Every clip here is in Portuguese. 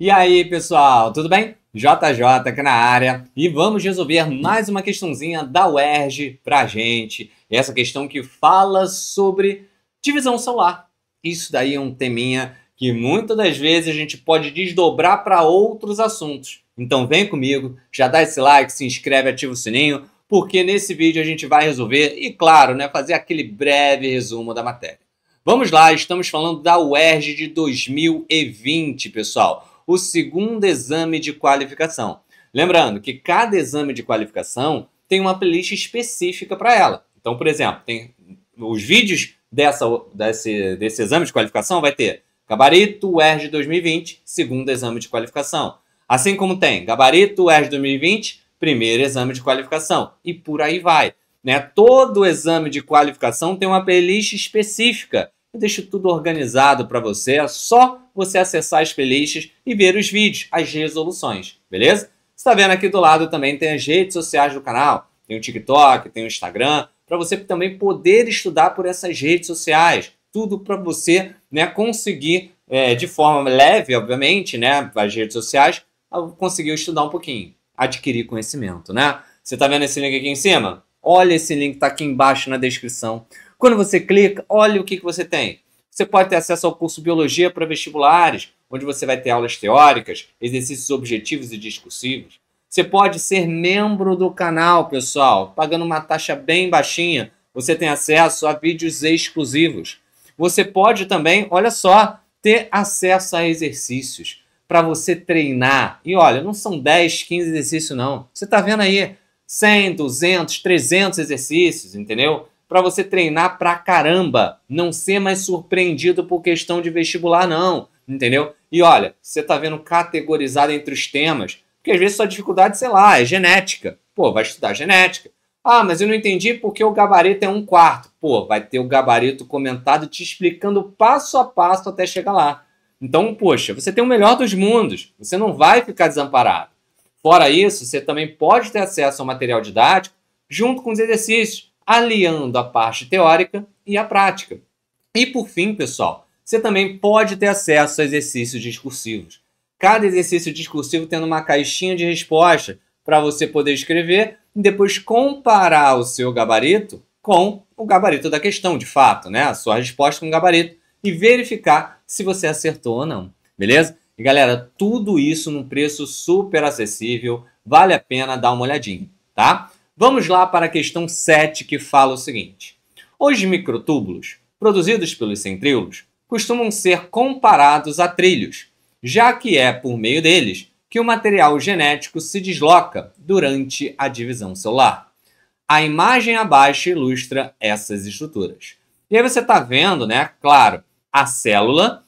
E aí, pessoal, tudo bem? JJ aqui na área e vamos resolver mais uma questãozinha da UERJ pra gente. Essa questão que fala sobre divisão solar. Isso daí é um teminha que muitas das vezes a gente pode desdobrar para outros assuntos. Então vem comigo, já dá esse like, se inscreve, ativa o sininho, porque nesse vídeo a gente vai resolver e, claro, né, fazer aquele breve resumo da matéria. Vamos lá, estamos falando da UERJ de 2020, pessoal. O segundo exame de qualificação. Lembrando que cada exame de qualificação tem uma playlist específica para ela. Então, por exemplo, tem os vídeos desse exame de qualificação vai ter Gabarito UERJ 2020, segundo exame de qualificação. Assim como tem Gabarito UERJ 2020, primeiro exame de qualificação. E por aí vai. Né? Todo exame de qualificação tem uma playlist específica. Eu deixo tudo organizado para você, é só você acessar as playlists e ver os vídeos, as resoluções, beleza? Você está vendo aqui do lado também tem as redes sociais do canal, tem o TikTok, tem o Instagram, para você também poder estudar por essas redes sociais, tudo para você, né, conseguir, de forma leve, obviamente, né, as redes sociais, conseguir estudar um pouquinho, adquirir conhecimento, né? Você está vendo esse link aqui em cima? Olha esse link, está aqui embaixo na descrição. Quando você clica, olha o que você tem. Você pode ter acesso ao curso Biologia para vestibulares, onde você vai ter aulas teóricas, exercícios objetivos e discursivos. Você pode ser membro do canal, pessoal, pagando uma taxa bem baixinha. Você tem acesso a vídeos exclusivos. Você pode também, olha só, ter acesso a exercícios para você treinar. E olha, não são 10, 15 exercícios não. Você está vendo aí 100, 200, 300 exercícios, entendeu? Para você treinar pra caramba, não ser mais surpreendido por questão de vestibular não, entendeu? E olha, você tá vendo categorizado entre os temas, porque às vezes sua dificuldade, sei lá, é genética. Pô, vai estudar genética. Ah, mas eu não entendi porque o gabarito é 1/4. Pô, vai ter o gabarito comentado te explicando passo a passo até chegar lá. Então, poxa, você tem o melhor dos mundos, você não vai ficar desamparado. Fora isso, você também pode ter acesso ao material didático junto com os exercícios, aliando a parte teórica e a prática. E por fim, pessoal, você também pode ter acesso a exercícios discursivos. Cada exercício discursivo tendo uma caixinha de resposta para você poder escrever e depois comparar o seu gabarito com o gabarito da questão, de fato, né? A sua resposta com o gabarito e verificar se você acertou ou não, beleza? E galera, tudo isso num preço super acessível, vale a pena dar uma olhadinha, tá? Vamos lá para a questão 7, que fala o seguinte. Os microtúbulos, produzidos pelos centríolos, costumam ser comparados a trilhos, já que é por meio deles que o material genético se desloca durante a divisão celular. A imagem abaixo ilustra essas estruturas. E aí você está vendo, né? Claro, a célula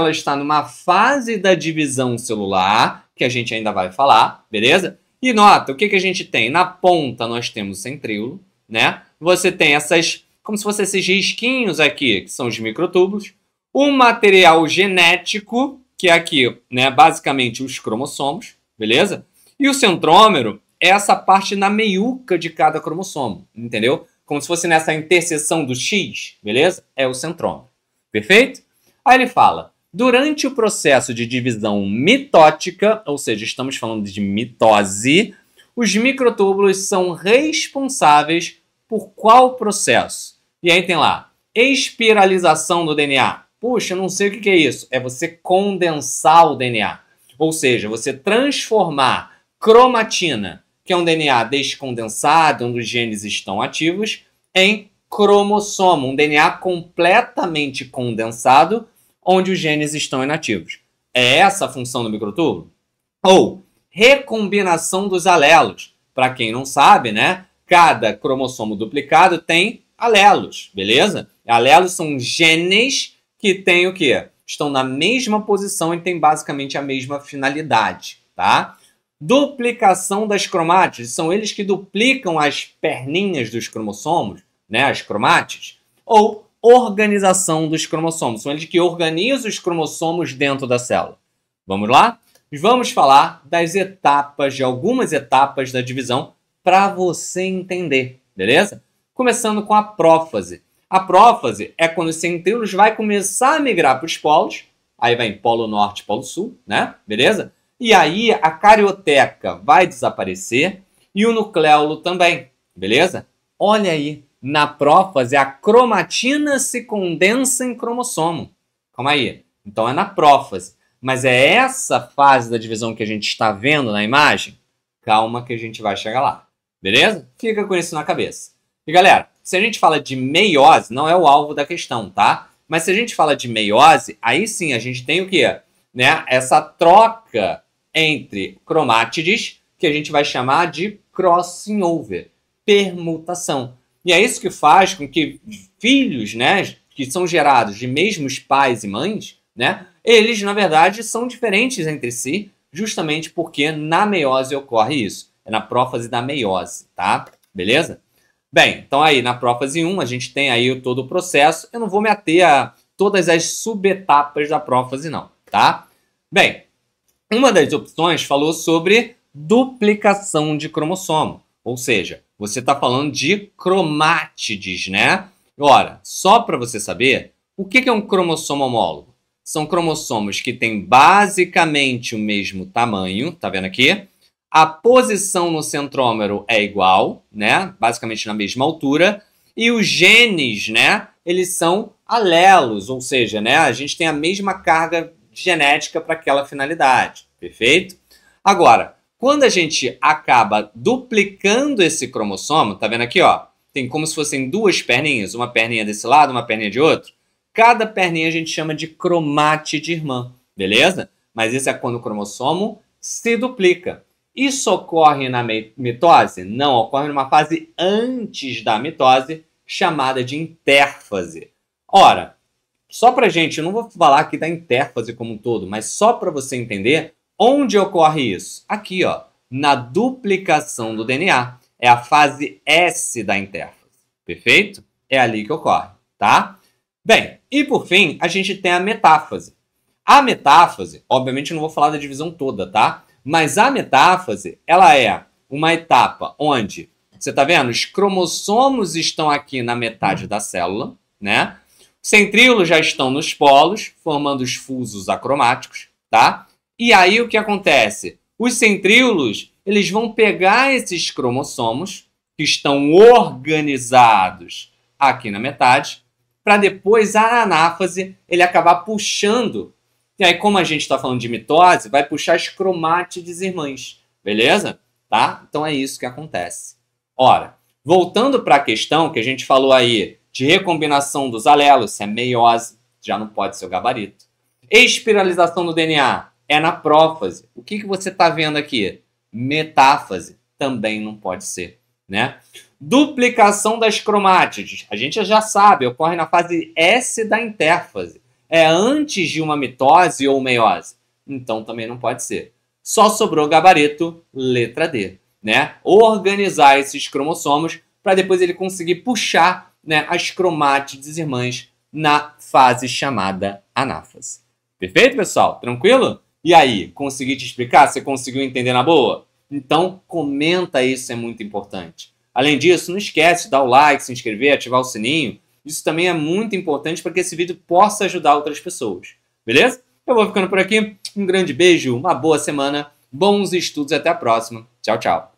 está numa fase da divisão celular, que a gente ainda vai falar, beleza? E nota, o que a gente tem? Na ponta nós temos o centríolo, né? Você tem essas, como se fossem esses risquinhos aqui, que são os microtúbulos. O material genético, que é aqui, né, basicamente os cromossomos, beleza? E o centrômero é essa parte na meiuca de cada cromossomo, entendeu? Como se fosse nessa interseção do X, beleza? É o centrômero, perfeito? Aí ele fala, durante o processo de divisão mitótica, ou seja, estamos falando de mitose, os microtúbulos são responsáveis por qual processo? E aí tem lá, espiralização do DNA. Puxa, eu não sei o que é isso. É você condensar o DNA. Ou seja, você transformar cromatina, que é um DNA descondensado, onde os genes estão ativos, em cromossomo, um DNA completamente condensado, onde os genes estão inativos. É essa a função do microtúbulo? Ou recombinação dos alelos. Para quem não sabe, né? Cada cromossomo duplicado tem alelos, beleza? Alelos são genes que têm o quê? Estão na mesma posição e têm basicamente a mesma finalidade, tá? Duplicação das cromátides. São eles que duplicam as perninhas dos cromossomos, né? As cromátides. Ou organização dos cromossomos. São eles que organizam os cromossomos dentro da célula. Vamos lá? Vamos falar das etapas, de algumas etapas da divisão para você entender, beleza? Começando com a prófase. A prófase é quando os centríolos vai começar a migrar para os polos, aí vai em polo norte e polo sul, né? Beleza? E aí a carioteca vai desaparecer e o nucleolo também, beleza? Olha aí, na prófase a cromatina se condensa em cromossomo. Calma aí, então é na prófase. Mas é essa fase da divisão que a gente está vendo na imagem? Calma que a gente vai chegar lá, beleza? Fica com isso na cabeça. E galera, se a gente fala de meiose, não é o alvo da questão, tá? Mas se a gente fala de meiose, aí sim a gente tem o quê? Né? Essa troca entre cromátides, que a gente vai chamar de crossing over, permutação. E é isso que faz com que filhos, né, que são gerados de mesmos pais e mães, né, eles, na verdade, são diferentes entre si, justamente porque na meiose ocorre isso. É na prófase da meiose, tá? Beleza? Bem, então aí na prófase 1 a gente tem aí todo o processo. Eu não vou me ater a todas as subetapas da prófase não, tá? Bem, uma das opções falou sobre duplicação de cromossomo. Ou seja, você está falando de cromátides, né? Ora, só para você saber, o que é um cromossomo homólogo? São cromossomos que têm basicamente o mesmo tamanho, tá vendo aqui? A posição no centrômero é igual, né? Basicamente na mesma altura. E os genes, né? Eles são alelos, ou seja, né? A gente tem a mesma carga genética para aquela finalidade, perfeito? Agora, quando a gente acaba duplicando esse cromossomo, tá vendo aqui, ó? Tem como se fossem duas perninhas, uma perninha desse lado, uma perninha de outro. Cada perninha a gente chama de cromátide irmã, beleza? Mas isso é quando o cromossomo se duplica. Isso ocorre na mitose? Não, ocorre numa fase antes da mitose, chamada de intérfase. Ora, só pra gente, eu não vou falar aqui da intérfase como um todo, mas só para você entender onde ocorre isso. Aqui, ó, na duplicação do DNA. É a fase S da intérfase. Perfeito? É ali que ocorre, tá? Bem, e por fim, a gente tem a metáfase. A metáfase, obviamente eu não vou falar da divisão toda, tá? Mas a metáfase, ela é uma etapa onde, você tá vendo? Os cromossomos estão aqui na metade da célula, né? Os centríolos já estão nos polos, formando os fusos acromáticos, tá? E aí o que acontece? Os centríolos, eles vão pegar esses cromossomos que estão organizados aqui na metade, para depois a anáfase ele acabar puxando. E aí, como a gente está falando de mitose, vai puxar as cromátides irmãs, beleza? Tá? Então é isso que acontece. Ora, voltando para a questão que a gente falou aí de recombinação dos alelos, se é meiose, já não pode ser o gabarito. Espiralização do DNA é na prófase. O que você está vendo aqui? Metáfase também não pode ser, né? Duplicação das cromátides, a gente já sabe, ocorre na fase S da intérfase. É antes de uma mitose ou meiose. Então também não pode ser. Só sobrou o gabarito, letra D, né? Organizar esses cromossomos para depois ele conseguir puxar, né, as cromátides irmãs na fase chamada anáfase. Perfeito, pessoal? Tranquilo? E aí, consegui te explicar? Você conseguiu entender na boa? Então, comenta isso, é muito importante. Além disso, não esquece de dar o like, se inscrever, ativar o sininho. Isso também é muito importante para que esse vídeo possa ajudar outras pessoas. Beleza? Eu vou ficando por aqui. Um grande beijo, uma boa semana, bons estudos e até a próxima. Tchau, tchau.